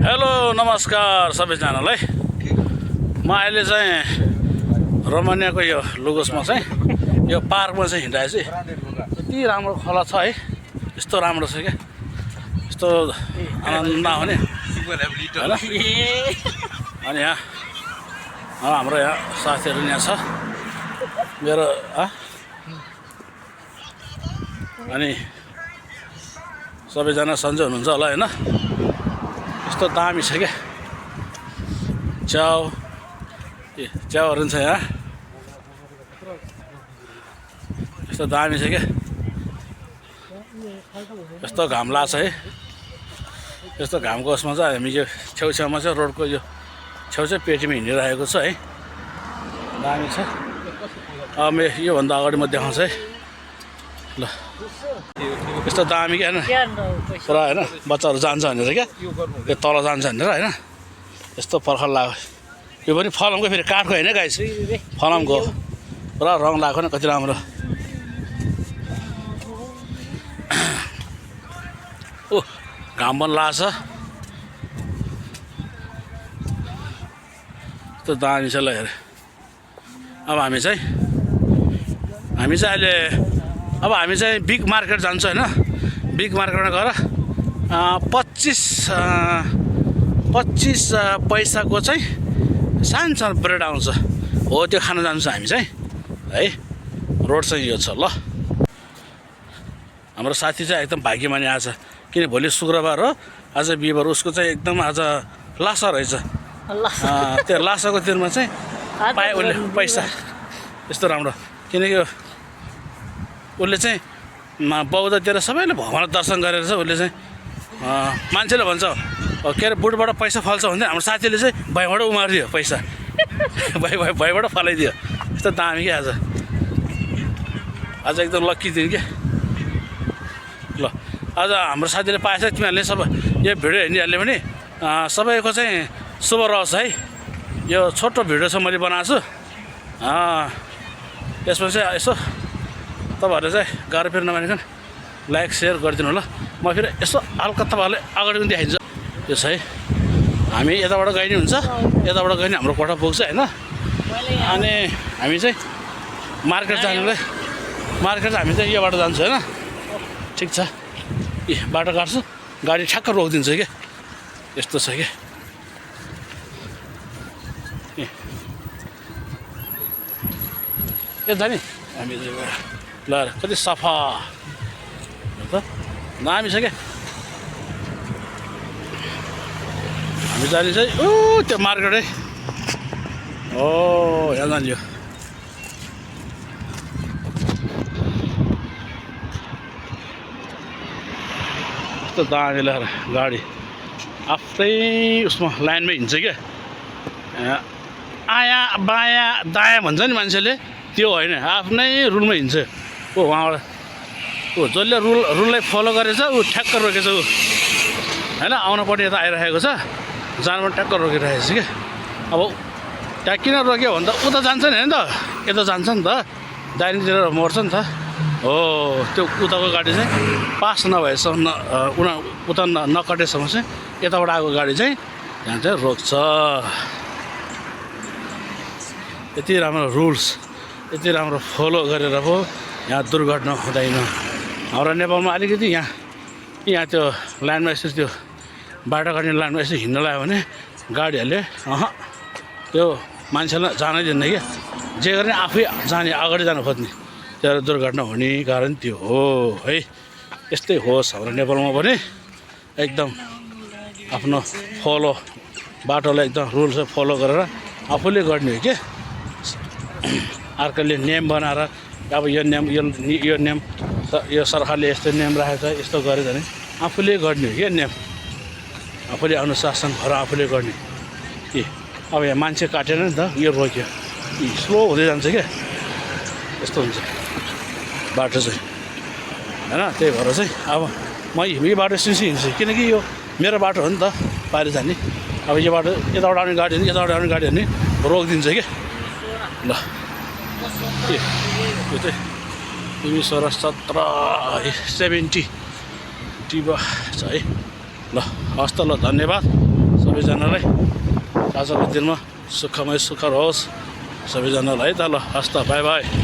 Hello नमस्कार सबैजनालाई। म अहिले चाहिँ रोमानियाको यो लुगोसमा चाहिँ यो पार्कमा चाहिँ हिँडाएछु। यति राम्रो खोला छ है, यस्तो राम्रो छ क्या, यस्तो आनन्द आउने हैन। अनि यहाँ हाम्रो यहाँ साथीहरू यहाँ छ मेरो अनि सबैजना सन्चै हुनुहुन्छ होला हैन। यस्तो दामी छ क्या, च्याउहरू पनि छ यहाँ, यस्तो दामी छ क्या। यस्तो घाम लाग्छ है, यस्तो घामको उसमा चाहिँ हामी यो छेउछाउमा चाहिँ रोडको यो छेउछाउ पेटीमा हिँडिरहेको छ है, दामी छ। अब योभन्दा अगाडि म देखाउँछु है ल। यस्तो दामी क्या होइन पुरा होइन, बच्चाहरू जान्छ भनेर क्या यो तल जान्छ भनेर होइन, यस्तो पर्खर लाग्यो। यो पनि फलामको फेरि काठको होइन गाइस, फलामको पुरा रङ लगाएको नि कति राम्रो। ओ घाम पनि लाग्छ, यस्तो दामी छ ल हेर। अब हामी चाहिँ अहिले बिग मार्केट जान्छौँ होइन। बिग मार्केटमा गएर 25 पैसाको चाहिँ सानो सानो ब्रेड आउँछ हो, त्यो खान जान्छौँ हामी चाहिँ है। रोड चाहिँ यो छ ल। हाम्रो साथी चाहिँ एकदम भाग्यमानी आज, किन भोलि शुक्रबार हो, आज बिहिबार, उसको चाहिँ एकदम आज लासा रहेछ। त्यो लासाको दिनमा चाहिँ पाए उसले पैसा, यस्तो राम्रो। किनकि उसले चाहिँ बौद्धतिर सबैले भगवान् दर्शन गरेर चाहिँ उसले चाहिँ मान्छेले भन्छ के अरे बुटबाट पैसा फल्छ भन्दै, हाम्रो साथीले चाहिँ भैँबाट उमारिदियो पैसा, भैँबाट फलाइदियो। यस्तो दामी क्या आज एकदम लक्की दिन क्या ल। आज हाम्रो साथीले पाएछ, तिमीहरूले सबै यो भिडियो हेर्नेहरूले पनि सबैको चाहिँ शुभ रहोस् है। यो छोटो भिडियो चाहिँ मैले बनाएको छु, यसमा चाहिँ यसो तपाईँहरूले चाहिँ गाह्रो फेरि नमानिकन लाइक सेयर गरिदिनु होला। म फेरि यसो हल्का तपाईँहरूले अगाडि पनि देखाइदिन्छु। यो छ है, हामी यताबाट गइने हुन्छ, यताबाट गइने हाम्रो कोठा पुग्छ होइन। अनि हामी चाहिँ मार्केट जानुलाई, मार्केट हामी चाहिँ योबाट जान्छौँ होइन। ठिक छ, बाटो काट्छु, गाडी ठ्याक्क रोकिदिन्छ क्या, यस्तो छ क्या। ए जाने हामी ल कति सफा त दामी छ क्या। हामी जाने चाहिँ त्यो मार्केट है, यहाँ जाने यो यस्तो दामी लगाएर गाडी आफ्नै उसमा लाइनमै हिँड्छ क्या। आया बायाँ दायाँ भन्छ नि मान्छेले, त्यो होइन, आफ्नै रुलमा हिँड्छ। वहाँबाट जसले रुललाई फलो गरेछ ऊ ठ्याक्क रोकेछ ऊ होइन। आउनपट्टि यता आइरहेको छ, जानु पनि ठ्याक्क रोकिरहेको छ क्या। अब त्यहाँ किन रोक्यो भने त उता जान्छ नि होइन त, यता जान्छ नि त, दाहिनेतिर मोड्छ नि त हो। त्यो उताको गाडी चाहिँ पास नभएसम्म उता नकटेसम्म चाहिँ यताबाट आएको गाडी चाहिँ यहाँ चाहिँ रोक्छ। यति राम्रो रुल्स, यति राम्रो फलो गरेर पो यहाँ दुर्घटना हुँदैन। हाम्रो नेपालमा अलिकति यहाँ त्यो लाइनमा यसो त्यो बाटो काट्ने लाइनमा यसो हिँड्न लाग्यो भने गाडीहरूले त्यो मान्छेलाई जानै दिँदैन क्या। जे गर्ने आफै जाने, अगाडि जानु खोज्ने, त्यो दुर्घटना हुने कारण त्यो हो है। यस्तै होस् हाम्रो नेपालमा पनि, एकदम आफ्नो फलो बाटोलाई एकदम रुल्स फलो गरेर आफूले गर्ने हो क्या। अर्कोले नियम बनाएर अब यो नियम यो सरकारले यस्तो नियम राखेको छ, यस्तो गऱ्यो भने आफूले गर्ने हो क्या नियम, आफूले अनुशासन भएर आफूले गर्ने कि। अब यहाँ मान्छे काटेन नि त, यो रोक्यो, स्लो हुँदै जान्छ क्या, यस्तो हुन्छ बाटो चाहिँ होइन। त्यही भएर चाहिँ अब म यो बाटो सिन्सी हिँड्छु, किनकि यो मेरो बाटो हो नि त बाहिर जाने। अब यो बाटो यताबाट आउने गाडी हो नि, यताबाट आउने गाडी हो नि रोकिदिन्छ क्या ल। यो चाहिँ 70 टिबा छ है ल। हस्त ल, धन्यवाद सबैजनालाई आजको दिनमा सुखमय सुख रहोस् सबैजनालाई है त ल हस् त बाई बाई